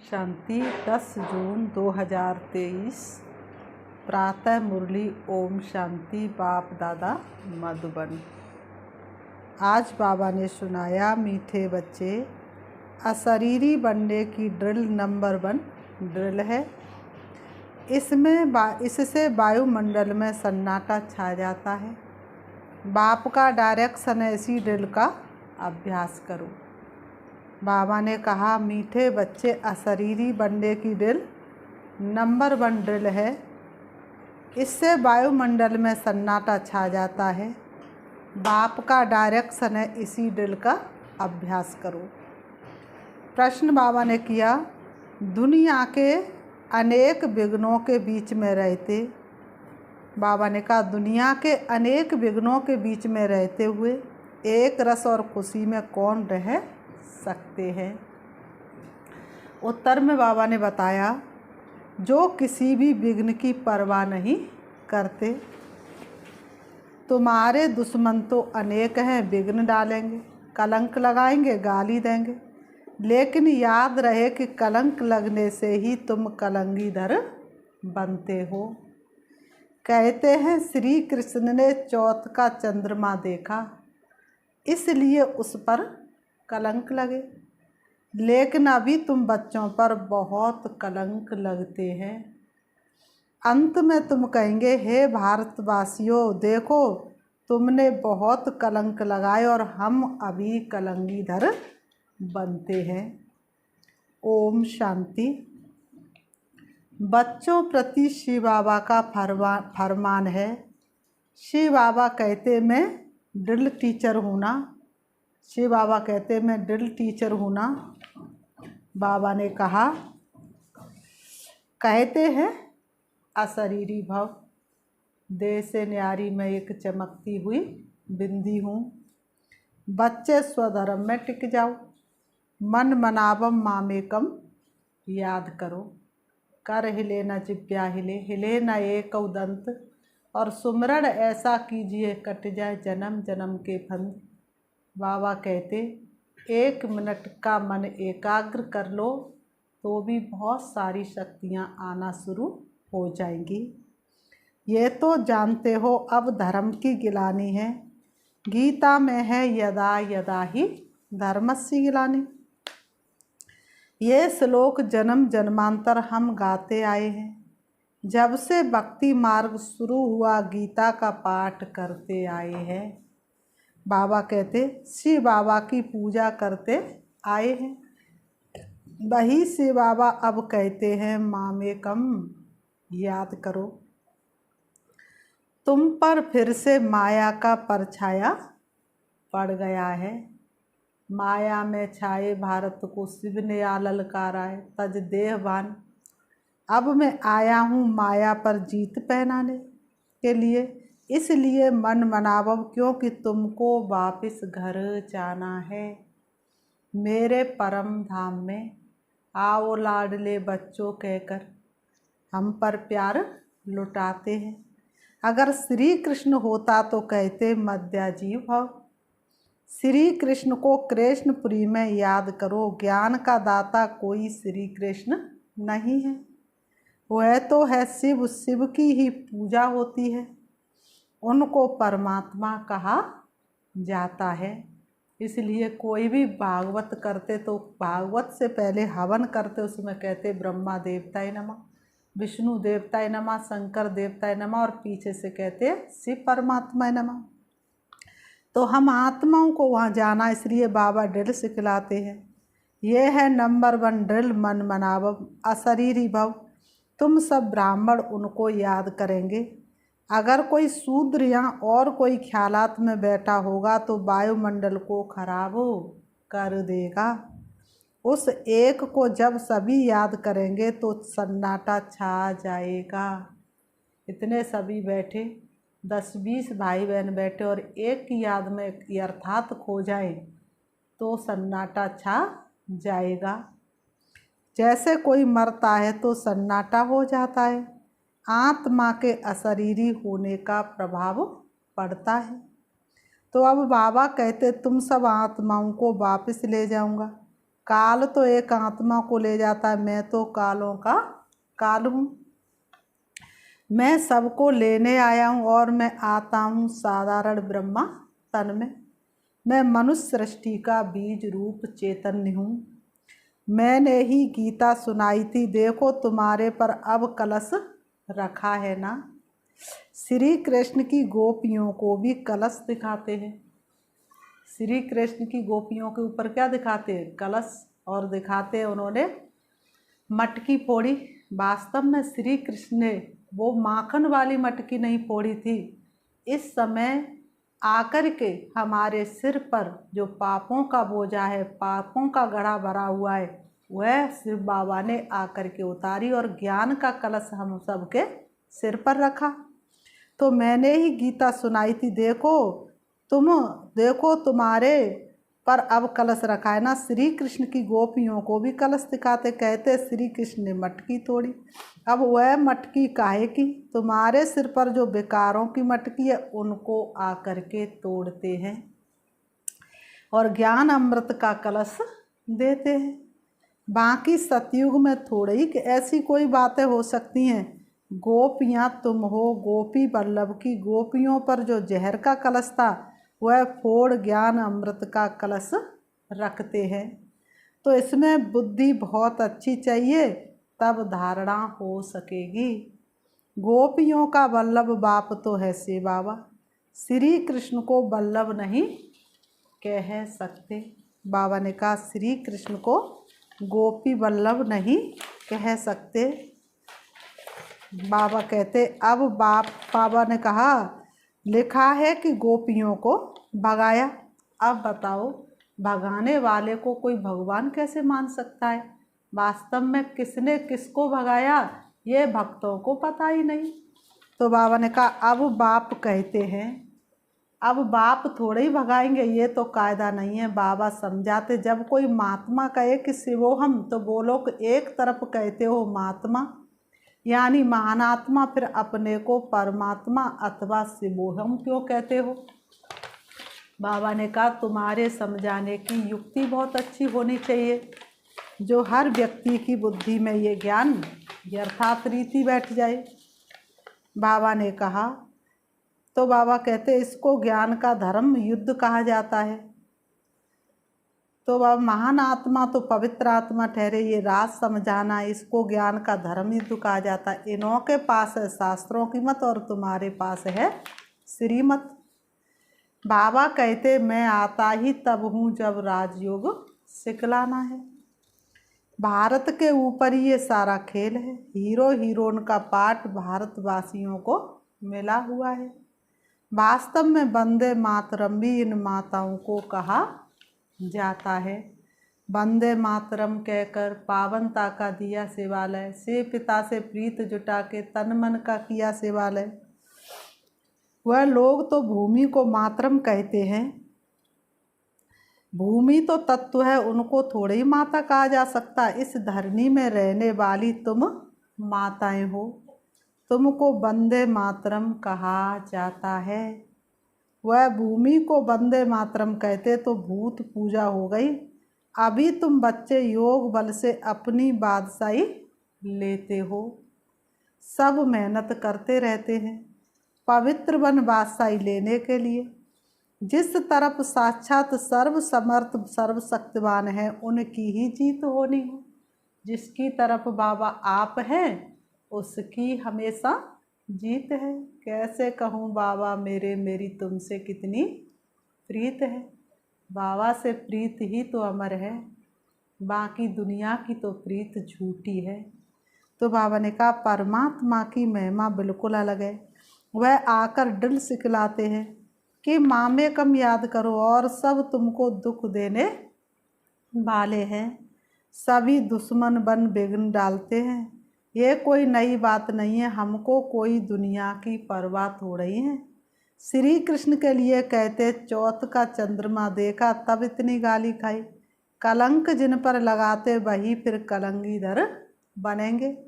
शांति 10 जून 2023 प्रातः मुरली। ओम शांति। बाप दादा मधुबन। आज बाबा ने सुनाया, मीठे बच्चे, अशरीरी बनने की ड्रिल नंबर 1 ड्रिल है। इससे वायुमंडल में सन्नाटा छा जाता है। बाप का डायरेक्शन है, इसी ड्रिल का अभ्यास करो। बाबा ने कहा, मीठे बच्चे, अशरीरी बनने की ड्रिल नंबर 1 ड्रिल है। इससे वायुमंडल में सन्नाटा छा जाता है। बाप का डायरेक्शन है, इसी ड्रिल का अभ्यास करो। प्रश्न बाबा ने किया, दुनिया के अनेक विघ्नों के बीच में रहते, बाबा ने कहा, दुनिया के अनेक विघ्नों के बीच में रहते हुए एक रस और खुशी में कौन रह सकते हैं। उत्तर में बाबा ने बताया, जो किसी भी विघ्न की परवाह नहीं करते। तुम्हारे दुश्मन तो अनेक हैं, विघ्न डालेंगे, कलंक लगाएंगे, गाली देंगे, लेकिन याद रहे कि कलंक लगने से ही तुम कलंगीधर बनते हो। कहते हैं, श्री कृष्ण ने चौथ का चंद्रमा देखा, इसलिए उस पर कलंक लगे, लेकिन अभी तुम बच्चों पर बहुत कलंक लगते हैं। अंत में तुम कहेंगे, हे भारतवासियों, देखो तुमने बहुत कलंक लगाए और हम अभी कलंगीधर बनते हैं। ओम शांति। बच्चों प्रति शिव बाबा का फरमान है। शिव बाबा कहते, मैं ड्रिल टीचर हूँ ना। शिव बाबा कहते, मैं ड्रिल टीचर हूँ ना। बाबा ने कहा, कहते हैं, अशरीरी भव, देह से न्यारी मैं एक चमकती हुई बिंदी हूँ। बच्चे स्वधर्म में टिक जाओ, मन मनावम मामेकम याद करो। कर हिले न जिब्या हिले, हिले न एक दंत, और सुमरण ऐसा कीजिए कट जाए जन्म जन्म के फंद। बाबा कहते, 1 मिनट का मन एकाग्र कर लो तो भी बहुत सारी शक्तियाँ आना शुरू हो जाएंगी। ये तो जानते हो, अब धर्म की गिलानी है। गीता में है, यदा यदा ही धर्मस्य गिलानी। ये श्लोक जन्म जन्मांतर हम गाते आए हैं। जब से भक्ति मार्ग शुरू हुआ, गीता का पाठ करते आए हैं। बाबा कहते, शिव बाबा की पूजा करते आए हैं। वही शिव बाबा अब कहते हैं, मामेकम याद करो। तुम पर फिर से माया का परछाया पड़ गया है। माया में छाए भारत को शिव ने आ ललकारा है, तज देहवान। अब मैं आया हूँ माया पर जीत पहनाने के लिए, इसलिए मन मनावो, क्योंकि तुमको वापस घर जाना है। मेरे परम धाम में आओ लाडले बच्चों कहकर हम पर प्यार लुटाते हैं। अगर श्री कृष्ण होता तो कहते, मध्याजीव भव। श्री कृष्ण को कृष्णपुरी में याद करो। ज्ञान का दाता कोई श्री कृष्ण नहीं है, वह तो है शिव। शिव की ही पूजा होती है, उनको परमात्मा कहा जाता है। इसलिए कोई भी भागवत करते तो भागवत से पहले हवन करते, उसमें कहते ब्रह्मा देवताय नमः, विष्णु देवताय नमः, शंकर देवताय नमः, और पीछे से कहते शिव परमात्मा नमः। तो हम आत्माओं को वहाँ जाना, इसलिए बाबा ड्रिल सिखलाते हैं। ये है नंबर 1 ड्रिल, मन मनावो, अशरीरी भव। तुम सब ब्राह्मण उनको याद करेंगे। अगर कोई शूद्र या और कोई ख्यालात में बैठा होगा तो वायुमंडल को खराब कर देगा। उस एक को जब सभी याद करेंगे तो सन्नाटा छा जाएगा। इतने सभी बैठे, 10-20 भाई बहन बैठे और एक की याद में अर्थात खो जाए तो सन्नाटा छा जाएगा। जैसे कोई मरता है तो सन्नाटा हो जाता है, आत्मा के अशरीरी होने का प्रभाव पड़ता है। तो अब बाबा कहते, तुम सब आत्माओं को वापस ले जाऊंगा। काल तो एक आत्मा को ले जाता है, मैं तो कालों का काल हूँ। मैं सबको लेने आया हूँ और मैं आता हूँ साधारण ब्रह्मा तन में। मैं मनुष्य सृष्टि का बीज रूप चैतन्य हूँ। मैंने ही गीता सुनाई थी, देखो तुम्हारे पर अब कलश रखा है ना। श्री कृष्ण की गोपियों को भी कलश दिखाते हैं। श्री कृष्ण की गोपियों के ऊपर क्या दिखाते हैं? कलश। और दिखाते हैं उन्होंने मटकी फोड़ी। वास्तव में श्री कृष्ण ने वो माखन वाली मटकी नहीं फोड़ी थी। इस समय आकर के हमारे सिर पर जो पापों का बोझा है, पापों का घड़ा भरा हुआ है, वह शिव बाबा ने आकर के उतारी और ज्ञान का कलश हम सबके सिर पर रखा। तो मैंने ही गीता सुनाई थी, देखो तुम्हारे पर अब कलश रखा है ना। श्री कृष्ण की गोपियों को भी कलश दिखाते, कहते श्री कृष्ण ने मटकी तोड़ी। अब वह मटकी काहे की? तुम्हारे सिर पर जो विकारों की मटकी है उनको आकर के तोड़ते हैं और ज्ञान अमृत का कलश देते हैं। बाकी सतयुग में थोड़ी ही ऐसी कोई बातें हो सकती हैं। गोपियाँ तुम हो, गोपी वल्लभ की गोपियों पर जो जहर का कलश था वह फोड़ ज्ञान अमृत का कलश रखते हैं। तो इसमें बुद्धि बहुत अच्छी चाहिए, तब धारणा हो सकेगी। गोपियों का वल्लभ बाप तो है शिव बाबा, श्री कृष्ण को वल्लभ नहीं कह सकते। बाबा ने कहा श्री कृष्ण को गोपी वल्लभ नहीं कह सकते। बाबा कहते अब बाबा ने कहा लिखा है कि गोपियों को भगाया। अब बताओ, भगाने वाले को कोई भगवान कैसे मान सकता है? वास्तव में किसने किसको भगाया ये भक्तों को पता ही नहीं। तो बाबा ने कहा अब बाप कहते हैं, अब बाप थोड़े ही भगाएंगे, ये तो कायदा नहीं है। बाबा समझाते, जब कोई महात्मा कहे कि शिवोहम, तो वो लोग एक तरफ कहते हो महात्मा यानी महानात्मा, फिर अपने को परमात्मा अथवा शिवोहम क्यों कहते हो? बाबा ने कहा तुम्हारे समझाने की युक्ति बहुत अच्छी होनी चाहिए, जो हर व्यक्ति की बुद्धि में ये ज्ञान यथार्थ रीति बैठ जाए। बाबा ने कहा, तो बाबा कहते इसको ज्ञान का धर्म युद्ध कहा जाता है। तो बाबा महान आत्मा तो पवित्र आत्मा ठहरे, ये राज समझाना, इसको ज्ञान का धर्म युद्ध कहा जाता है। इन्हों के पास है शास्त्रों की मत और तुम्हारे पास है श्रीमत। बाबा कहते मैं आता ही तब हूँ जब राजयोग सिखलाना है। भारत के ऊपर ही ये सारा खेल है। हीरो हीरोइन का पाठ भारतवासियों को मिला हुआ है। वास्तव में वंदे मातरम भी इन माताओं को कहा जाता है। वंदे मातरम कहकर पावनता का दिया शिवालय, से पिता से प्रीत जुटा के तन मन का किया शिवालय। वह लोग तो भूमि को मातरम कहते हैं। भूमि तो तत्व है, उनको थोड़ी ही माता कहा जा सकता। इस धरनी में रहने वाली तुम माताएं हो, तुमको वंदे मातरम कहा जाता है। वह भूमि को वंदे मातरम कहते तो भूत पूजा हो गई। अभी तुम बच्चे योग बल से अपनी बादशाही लेते हो, सब मेहनत करते रहते हैं पवित्र वन बादशाही लेने के लिए। जिस तरफ साक्षात सर्व समर्थ सर्वशक्तिवान है उनकी ही जीत होनी है। जिसकी तरफ बाबा आप हैं उसकी हमेशा जीत है। कैसे कहूँ बाबा मेरी तुमसे कितनी प्रीत है। बाबा से प्रीत ही तो अमर है, बाकी दुनिया की तो प्रीत झूठी है। तो बाबा ने कहा परमात्मा की महिमा बिल्कुल अलग है। वह आकर दिल सिखलाते हैं कि मामे कम याद करो और सब तुमको दुख देने वाले हैं। सभी दुश्मन बन विघ्न डालते हैं। ये कोई नई बात नहीं है, हमको कोई दुनिया की परवाह हो रही है। श्री कृष्ण के लिए कहते चौथ का चंद्रमा देखा तब इतनी गाली खाई। कलंक जिन पर लगाते वही फिर कलंगीधर बनेंगे।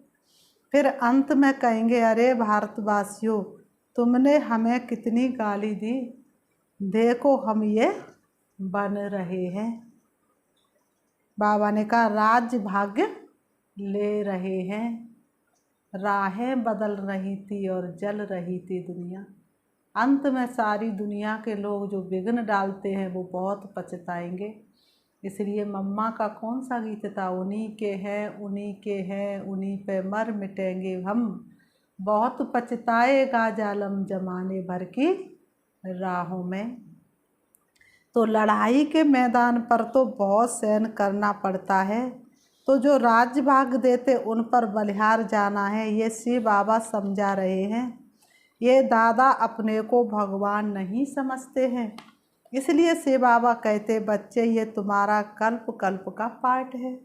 फिर अंत में कहेंगे अरे भारतवासियों तुमने हमें कितनी गाली दी, देखो हम ये बन रहे हैं। बाबा ने कहा राज्य भाग्य ले रहे हैं, राहें बदल रही थी और जल रही थी दुनिया। अंत में सारी दुनिया के लोग जो विघ्न डालते हैं वो बहुत पछताएंगे। इसलिए मम्मा का कौन सा गीत था, उन्हीं के हैं उन्हीं के हैं उन्हीं पे मर मिटेंगे हम, बहुत पछताएगा जालम जमाने भर की राहों में। तो लड़ाई के मैदान पर तो बहुत सहन करना पड़ता है, तो जो राज्य भाग देते उन पर बलिहार जाना है, ये शिव बाबा समझा रहे हैं। ये दादा अपने को भगवान नहीं समझते हैं, इसलिए शिव बाबा कहते बच्चे ये तुम्हारा कल्प कल्प का पाठ है।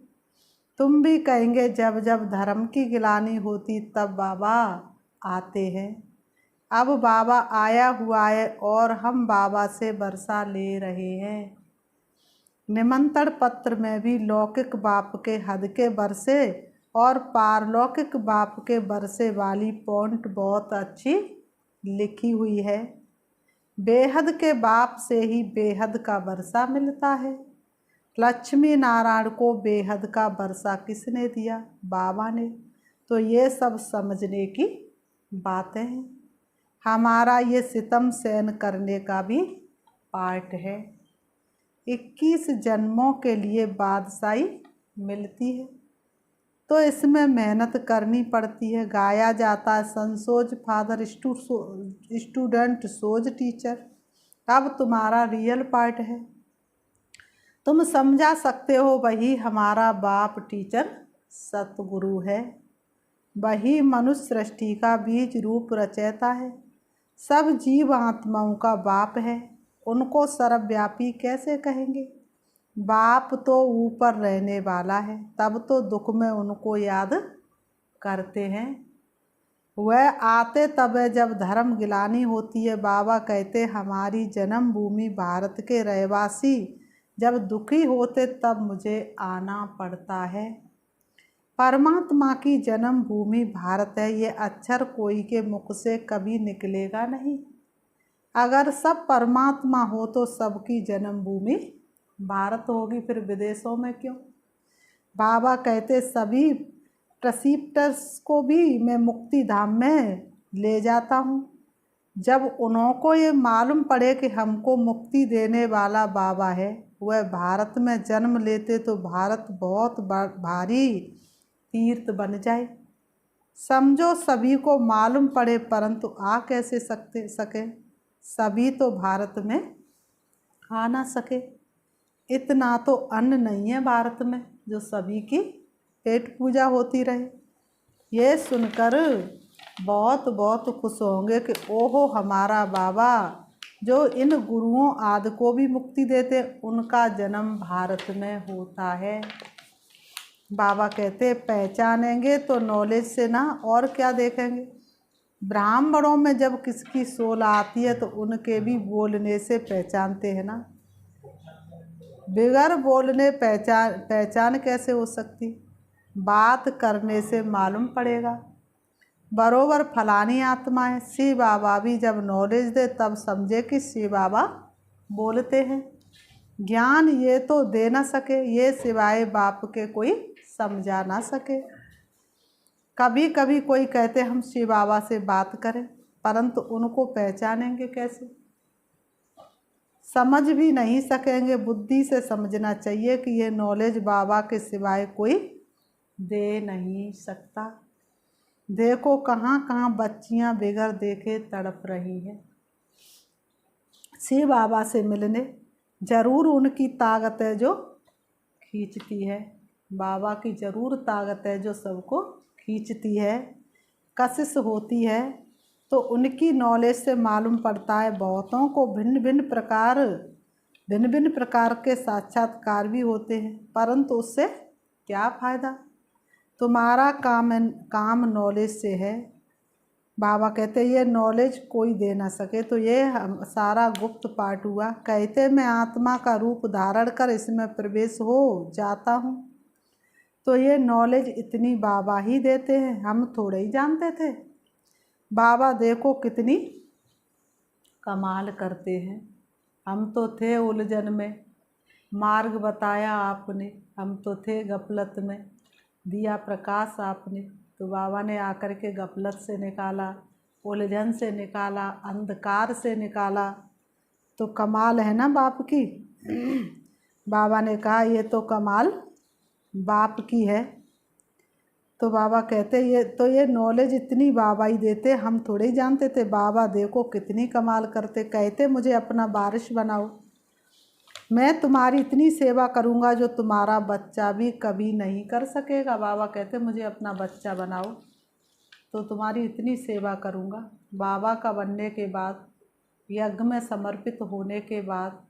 तुम भी कहेंगे जब जब धर्म की गिलानी होती तब बाबा आते हैं। अब बाबा आया हुआ है और हम बाबा से वर्षा ले रहे हैं। निमंत्रण पत्र में भी लौकिक बाप के हद के बरसे और पारलौकिक बाप के बरसे वाली पॉइंट बहुत अच्छी लिखी हुई है। बेहद के बाप से ही बेहद का वर्षा मिलता है। लक्ष्मी नारायण को बेहद का वर्षा किसने दिया? बाबा ने। तो ये सब समझने की बातें हैं। हमारा ये सितम सहन करने का भी पार्ट है। 21 जन्मों के लिए बादशाही मिलती है, तो इसमें मेहनत करनी पड़ती है। गाया जाता है संसोज फादर स्टूडेंट सोज टीचर। अब तुम्हारा रियल पार्ट है। तुम समझा सकते हो वही हमारा बाप टीचर सतगुरु है, वही मनुष्य सृष्टि का बीज रूप रचयिता है, सब जीव आत्माओं का बाप है। उनको सर्वव्यापी कैसे कहेंगे? बाप तो ऊपर रहने वाला है, तब तो दुख में उनको याद करते हैं। वह आते तब जब धर्म गिलानी होती है। बाबा कहते हमारी जन्मभूमि भारत के रहवासी जब दुखी होते तब मुझे आना पड़ता है। परमात्मा की जन्मभूमि भारत है, ये अक्षर कोई के मुख से कभी निकलेगा नहीं। अगर सब परमात्मा हो तो सबकी जन्मभूमि भारत होगी, फिर विदेशों में क्यों? बाबा कहते सभी प्रेसिप्टर्स को भी मैं मुक्ति धाम में ले जाता हूँ। जब उन्हों को ये मालूम पड़े कि हमको मुक्ति देने वाला बाबा है, वह भारत में जन्म लेते तो भारत बहुत भारी तीर्थ बन जाए। समझो सभी को मालूम पड़े, परंतु आ कैसे सके? सभी तो भारत में आ ना सके। इतना तो अन्न नहीं है भारत में जो सभी की पेट पूजा होती रहे। ये सुनकर बहुत बहुत खुश होंगे कि ओहो हमारा बाबा जो इन गुरुओं आदि को भी मुक्ति देते, उनका जन्म भारत में होता है। बाबा कहते पहचानेंगे तो नॉलेज से ना और क्या देखेंगे। ब्राह्मणों में जब किसकी सोल आती है तो उनके भी बोलने से पहचानते हैं ना। बगैर बोलने पहचान कैसे हो सकती? बात करने से मालूम पड़ेगा। बरोबर फलानी आत्मा है। शिव बाबा भी जब नॉलेज दे तब समझे कि शिव बाबा बोलते हैं। ज्ञान ये तो दे ना सके, ये सिवाय बाप के कोई समझा ना सके। कभी कभी कोई कहते हम शिव बाबा से बात करें, परंतु उनको पहचानेंगे कैसे? समझ भी नहीं सकेंगे। बुद्धि से समझना चाहिए कि ये नॉलेज बाबा के सिवाय कोई दे नहीं सकता। देखो कहाँ कहाँ बच्चियाँ बेगर देखे तड़प रही हैं। शिव बाबा से मिलने जरूर उनकी ताकत है जो खींचती है। बाबा की जरूर ताकत है जो सबको खींचती है, कशिश होती है। तो उनकी नॉलेज से मालूम पड़ता है बहुतों को भिन्न भिन्न प्रकार के साक्षात्कार भी होते हैं, परंतु उससे क्या फ़ायदा? तुम्हारा काम नॉलेज से है। बाबा कहते ये नॉलेज कोई दे ना सके। तो ये सारा गुप्त पाठ हुआ। कहते मैं आत्मा का रूप धारण कर इसमें प्रवेश हो जाता हूँ। तो ये नॉलेज इतनी बाबा ही देते हैं, हम थोड़े ही जानते थे। बाबा देखो कितनी कमाल करते हैं। हम तो थे उलझन में। मार्ग बताया आपने, हम तो थे गफलत में, दिया प्रकाश आपने। तो बाबा ने आकर के गफलत से निकाला, उलझन से निकाला, अंधकार से निकाला। तो कमाल है ना बाप की। बाबा ने कहा ये तो कमाल बाप की है। तो बाबा कहते ये नॉलेज इतनी बाबा ही देते, हम थोड़े ही जानते थे। बाबा देखो कितनी कमाल करते, कहते मुझे अपना वारिस बनाओ, मैं तुम्हारी इतनी सेवा करूँगा जो तुम्हारा बच्चा भी कभी नहीं कर सकेगा। बाबा कहते मुझे अपना बच्चा बनाओ तो तुम्हारी इतनी सेवा करूँगा। बाबा का बनने के बाद, यज्ञ में समर्पित होने के बाद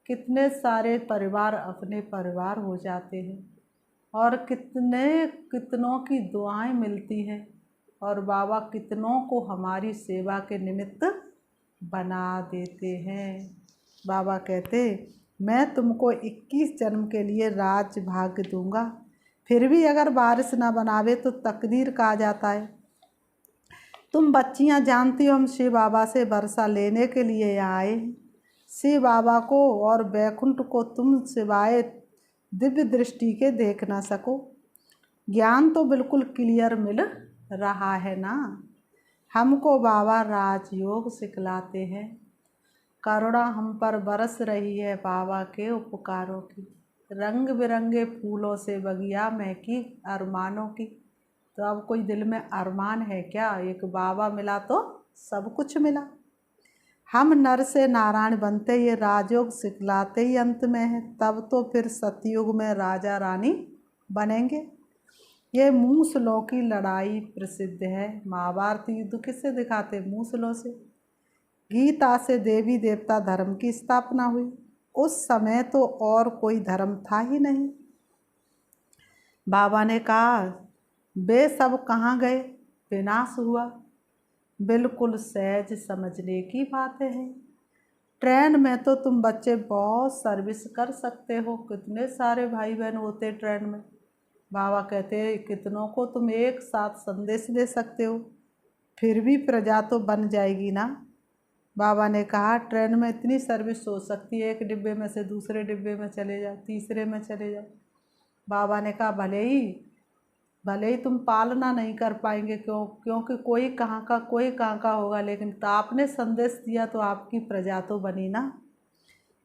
कितने सारे परिवार अपने परिवार हो जाते हैं और कितनों की दुआएं मिलती हैं और बाबा कितनों को हमारी सेवा के निमित्त बना देते हैं। बाबा कहते मैं तुमको 21 जन्म के लिए राज भाग्य दूंगा, फिर भी अगर वारिस ना बनावे तो तकदीर कहा जाता है। तुम बच्चियां जानती हो हम शिव बाबा से वर्षा लेने के लिए यहाँ आए। शिव बाबा को और बैकुंठ को तुम सिवाय दिव्य दृष्टि के देख ना सको। ज्ञान तो बिल्कुल क्लियर मिल रहा है ना। हमको बाबा राजयोग सिखलाते हैं। करुणा हम पर बरस रही है बाबा के उपकारों की। रंग बिरंगे फूलों से बगिया महकी अरमानों की। तो अब कोई दिल में अरमान है क्या? एक बाबा मिला तो सब कुछ मिला। हम नर से नारायण बनते ये राजयोग सिखलाते ही अंत में है, तब तो फिर सतयुग में राजा रानी बनेंगे। ये मूसलों की लड़ाई प्रसिद्ध है। महाभारत युद्ध किससे दिखाते? मूसलों से। गीता से देवी देवता धर्म की स्थापना हुई। उस समय तो और कोई धर्म था ही नहीं। बाबा ने कहा वे सब कहाँ गए? विनाश हुआ। बिल्कुल सहज समझने की बातें हैं। ट्रेन में तो तुम बच्चे बहुत सर्विस कर सकते हो। कितने सारे भाई बहन होते ट्रेन में। बाबा कहते कितनों को तुम एक साथ संदेश दे सकते हो, फिर भी प्रजा तो बन जाएगी ना। बाबा ने कहा ट्रेन में इतनी सर्विस हो सकती है, एक डिब्बे में से दूसरे डिब्बे में चले जाओ, तीसरे में चले जाओ। बाबा ने कहा भले ही तुम पालना नहीं कर पाएंगे, क्योंकि कोई कहाँ का होगा, लेकिन तो आपने संदेश दिया तो आपकी प्रजा तो बनी ना।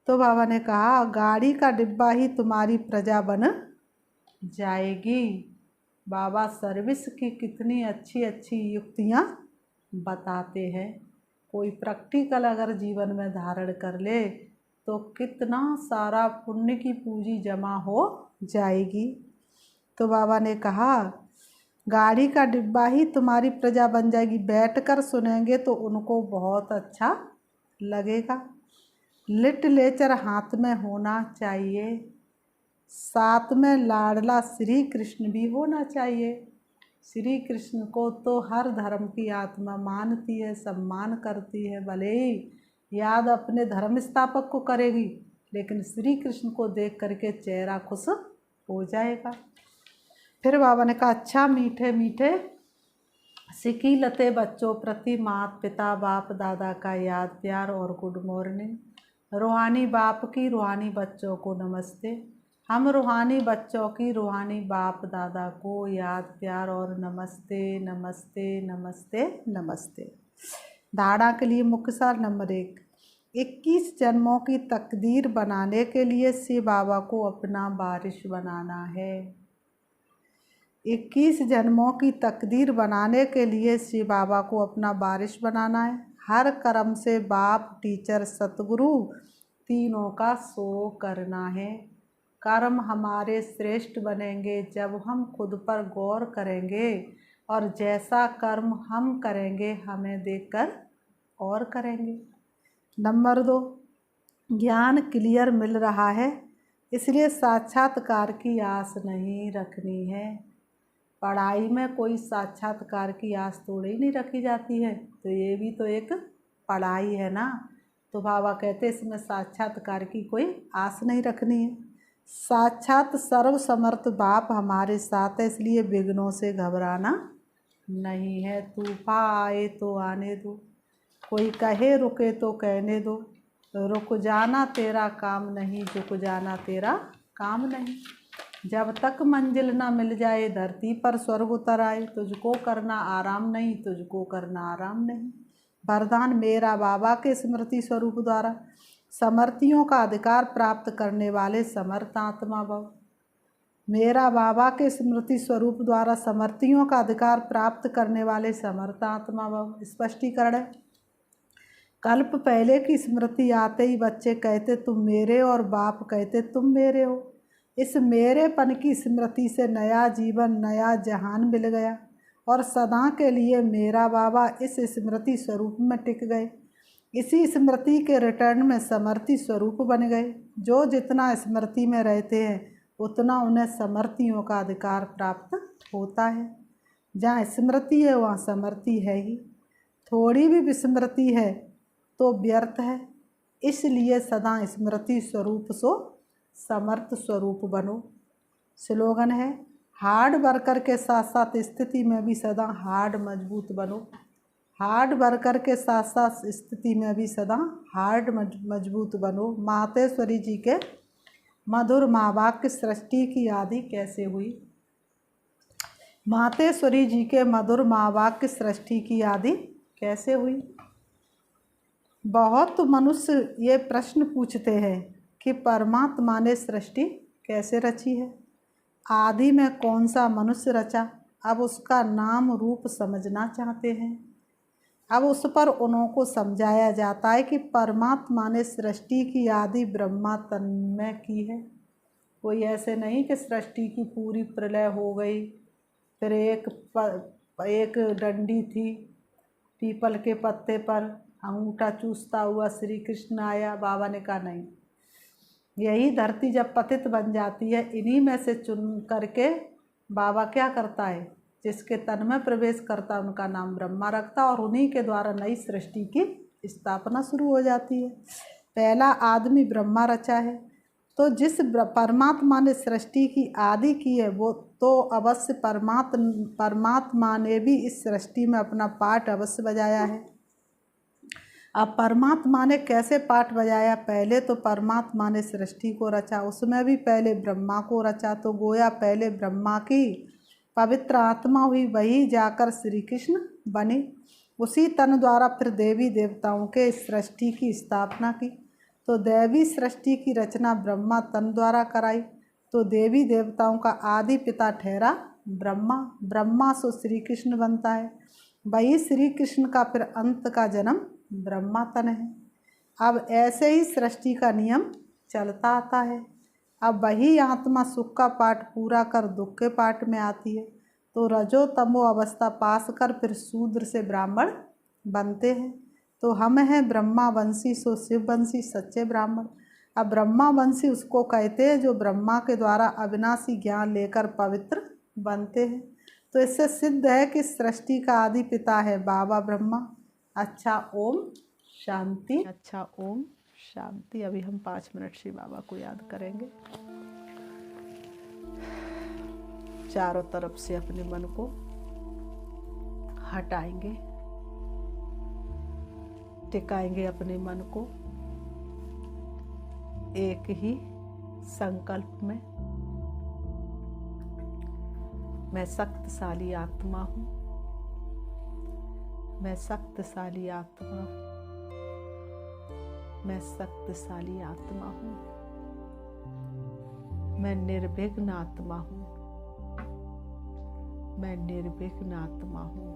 तो बाबा ने कहा गाड़ी का डिब्बा ही तुम्हारी प्रजा बन जाएगी। बाबा सर्विस की कितनी अच्छी अच्छी युक्तियाँ बताते हैं। कोई प्रैक्टिकल अगर जीवन में धारण कर ले तो कितना सारा पुण्य की पूंजी जमा हो जाएगी। तो बाबा ने कहा गाड़ी का डिब्बा ही तुम्हारी प्रजा बन जाएगी। बैठकर सुनेंगे तो उनको बहुत अच्छा लगेगा। लिटरेचर हाथ में होना चाहिए, साथ में लाडला श्री कृष्ण भी होना चाहिए। श्री कृष्ण को तो हर धर्म की आत्मा मानती है, सम्मान करती है। भले ही याद अपने धर्म स्थापक को करेगी, लेकिन श्री कृष्ण को देख करके चेहरा खुश हो जाएगा। फिर बाबा ने कहा अच्छा मीठे मीठे सिकीलते बच्चों प्रति माता पिता बाप दादा का याद प्यार और गुड मॉर्निंग। रूहानी बाप की रूहानी बच्चों को नमस्ते। हम रूहानी बच्चों की रूहानी बाप दादा को याद प्यार और नमस्ते नमस्ते नमस्ते नमस्ते। धारणा के लिए मुख्य सार नंबर 1, 21 जन्मों की तकदीर बनाने के लिए शिव बाबा को अपना वारिस बनाना है। 21 जन्मों की तकदीर बनाने के लिए शिव बाबा को अपना वारिस बनाना है। हर कर्म से बाप टीचर सतगुरु तीनों का शो करना है। कर्म हमारे श्रेष्ठ बनेंगे जब हम खुद पर गौर करेंगे और जैसा कर्म हम करेंगे हमें देखकर और करेंगे। नंबर 2, ज्ञान क्लियर मिल रहा है, इसलिए साक्षात्कार की आस नहीं रखनी है। पढ़ाई में कोई साक्षात्कार की आस थोड़ी नहीं रखी जाती है, तो ये भी तो एक पढ़ाई है ना। तो बाबा कहते इसमें साक्षात्कार की कोई आस नहीं रखनी है। साक्षात सर्व समर्थ बाप हमारे साथ है, इसलिए विघ्नों से घबराना नहीं है। तूफान आए तो आने दो, कोई कहे रुके तो कहने दो, रुक जाना तेरा काम नहीं, झुक जाना तेरा काम नहीं। जब तक मंजिल ना मिल जाए धरती पर स्वर्ग उतर आए, तुझको करना आराम नहीं, तुझको करना आराम नहीं। वरदान मेरा बाबा के स्मृति स्वरूप द्वारा समर्थियों का अधिकार प्राप्त करने वाले समर्थ आत्मा भव। मेरा बाबा के स्मृति स्वरूप द्वारा समर्थियों का अधिकार प्राप्त करने वाले समर्थ आत्मा भव। स्पष्टीकरण है। कल्प पहले की स्मृति आते ही बच्चे कहते तुम मेरे और बाप कहते तुम मेरे हो। इस मेरेपन की स्मृति से नया जीवन, नया जहान मिल गया और सदा के लिए मेरा बाबा इस स्मृति स्वरूप में टिक गए। इसी स्मृति के रिटर्न में समर्थी स्वरूप बन गए। जो जितना स्मृति में रहते हैं उतना उन्हें समर्थियों का अधिकार प्राप्त होता है। जहाँ स्मृति है वहाँ समर्थी है ही। थोड़ी भी विस्मृति है तो व्यर्थ है। इसलिए सदा स्मृति स्वरूप सो समर्थ स्वरूप बनो। स्लोगन है, हार्ड वर्कर के साथ साथ स्थिति में भी सदा हार्ड मजबूत बनो। हार्ड वर्कर के साथ साथ स्थिति में भी सदा हार्ड मजबूत बनो। मातेश्वरी जी के मधुर महावाक्य सृष्टि की आदि कैसे हुई। मातेश्वरी जी के मधुर महावाक्य सृष्टि की आदि कैसे हुई। बहुत मनुष्य ये प्रश्न पूछते हैं कि परमात्मा ने सृष्टि कैसे रची है, आदि में कौन सा मनुष्य रचा। अब उसका नाम रूप समझना चाहते हैं। अब उस पर उनको समझाया जाता है कि परमात्मा ने सृष्टि की आदि ब्रह्मा तन में की है। कोई ऐसे नहीं कि सृष्टि की पूरी प्रलय हो गई, फिर एक डंडी थी, पीपल के पत्ते पर अंगूठा चूसता हुआ श्री कृष्ण आया। बाबा ने कहा नहीं, यही धरती जब पतित बन जाती है, इन्हीं में से चुन करके बाबा क्या करता है, जिसके तन में प्रवेश करता है उनका नाम ब्रह्मा रखता और उन्हीं के द्वारा नई सृष्टि की स्थापना शुरू हो जाती है। पहला आदमी ब्रह्मा रचा है, तो जिस परमात्मा ने सृष्टि की आदि की है वो तो अवश्य परमात्मा ने भी इस सृष्टि में अपना पार्ट अवश्य बजाया है। अब परमात्मा ने कैसे पाठ बजाया। पहले तो परमात्मा ने सृष्टि को रचा, उसमें भी पहले ब्रह्मा को रचा, तो गोया पहले ब्रह्मा की पवित्र आत्मा हुई, वही जाकर श्री कृष्ण बने। उसी तन द्वारा फिर देवी देवताओं के सृष्टि की स्थापना की। तो देवी सृष्टि की रचना ब्रह्मा तन द्वारा कराई, तो देवी देवताओं का आदि पिता ठहरा ब्रह्मा। ब्रह्मा से श्री कृष्ण बनता है, वही श्री कृष्ण का फिर अंत का जन्म ब्रह्मा तन है। अब ऐसे ही सृष्टि का नियम चलता आता है। अब वही आत्मा सुख का पाठ पूरा कर दुख के पाठ में आती है, तो रजो तमो अवस्था पास कर फिर शूद्र से ब्राह्मण बनते हैं। तो हम हैं ब्रह्मा वंशी, सो शिव वंशी सच्चे ब्राह्मण। अब ब्रह्मा वंशी उसको कहते हैं जो ब्रह्मा के द्वारा अविनाशी ज्ञान लेकर पवित्र बनते हैं। तो इससे सिद्ध है कि सृष्टि का आदि पिता है बाबा ब्रह्मा। अच्छा ओम शांति। अच्छा ओम शांति। अभी हम 5 मिनट श्री बाबा को याद करेंगे। चारों तरफ से अपने मन को हटाएंगे, टिकाएंगे अपने मन को एक ही संकल्प में। मैं शक्तिशाली आत्मा हूँ, मैं शक्तिशाली आत्मा हूँ, मैं शक्तिशाली आत्मा हूँ, मैं निर्विघ्न आत्मा हूँ, मैं निर्विघ्न आत्मा हूँ,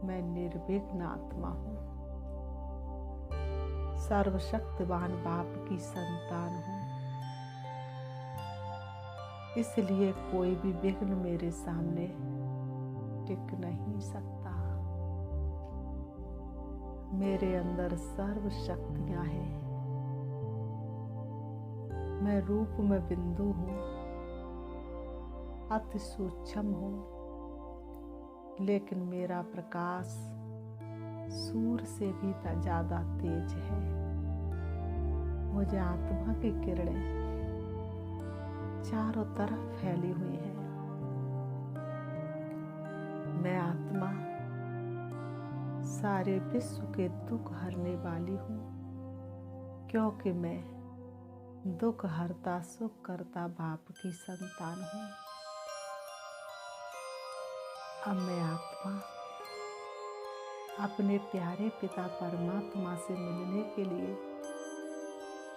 मैं निर्विघ्न आत्मा हूँ। सर्वशक्तिवान बाप की संतान हूँ, इसलिए कोई भी विघ्न मेरे सामने टिक नहीं सकता। मेरे अंदर सर्व शक्तियाँ हैं। मैं रूप में बिंदु हूँ, अति सूक्ष्म हूँ, लेकिन मेरा प्रकाश सूर्य से भी ज़्यादा तेज है। मुझे आत्मा की किरणें चारों तरफ फैली हुई है। मैं आत्मा सारे विश्व के दुख हरने वाली हूँ, क्योंकि मैं दुख हरता सुख करता बाप की संतान हूँ। अब मैं आत्मा अपने प्यारे पिता परमात्मा से मिलने के लिए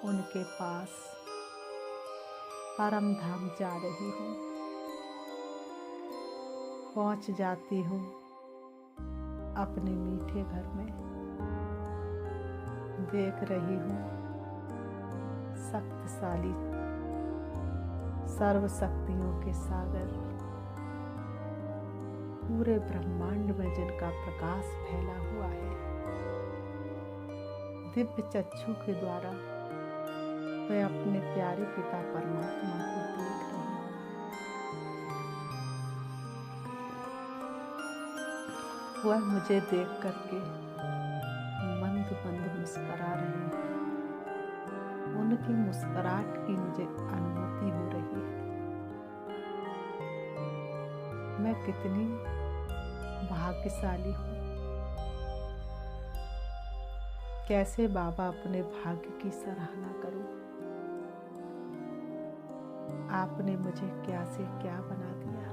उनके पास परम धाम जा रही हूँ। पहुँच जाती हूँ अपने मीठे घर में। देख रही हूँ शक्तिशाली सर्व शक्तियों के सागर, पूरे ब्रह्मांड में जिनका प्रकाश फैला हुआ है। दिव्य चक्षु के द्वारा मैं अपने प्यारे पिता परमात्मा को देख रही हूँ। वह मुझे देख करके मंद मंद मुस्कुरा रहे हैं। उनकी मुस्कुराहट की मुझे अनुभूति हो रही है। मैं कितनी भाग्यशाली हूँ। कैसे बाबा अपने भाग्य की सराहना करूं। आपने मुझे क्या से क्या बना दिया।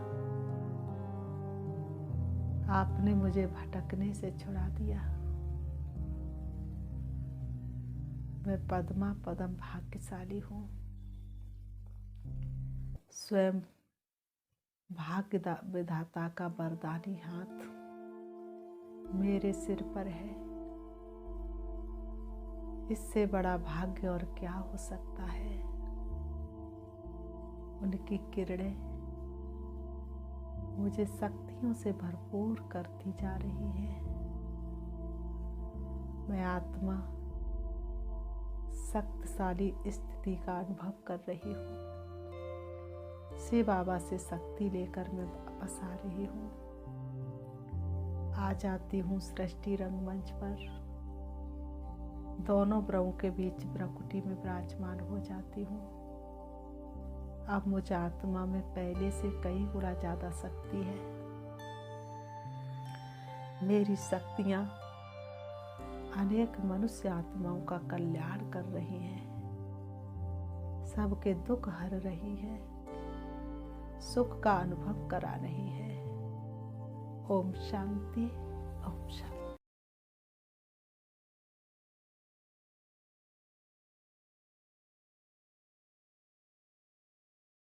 आपने मुझे भटकने से छुड़ा दिया। मैं पद्मा पदम भाग्यशाली हूँ। स्वयं भाग्य विधाता का वरदानी हाथ मेरे सिर पर है। इससे बड़ा भाग्य और क्या हो सकता है। उनकी किरणें मुझे शक्तियों से भरपूर करती जा रही हैं। मैं आत्मा शक्तिशाली स्थिति का अनुभव कर रही हूँ। शिव बाबा से शक्ति लेकर मैं वापस आ रही हूँ। आ जाती हूँ सृष्टि रंगमंच पर। दोनों ब्रह्मों के बीच प्रकृति में विराजमान हो जाती हूँ। अब मुझे आत्मा में पहले से कई गुना ज्यादा शक्ति है। मेरी शक्तियाँ अनेक मनुष्य आत्माओं का कल्याण कर रही हैं। सबके दुख हर रही है, सुख का अनुभव करा रही है। ओम शांति, ओम शांति।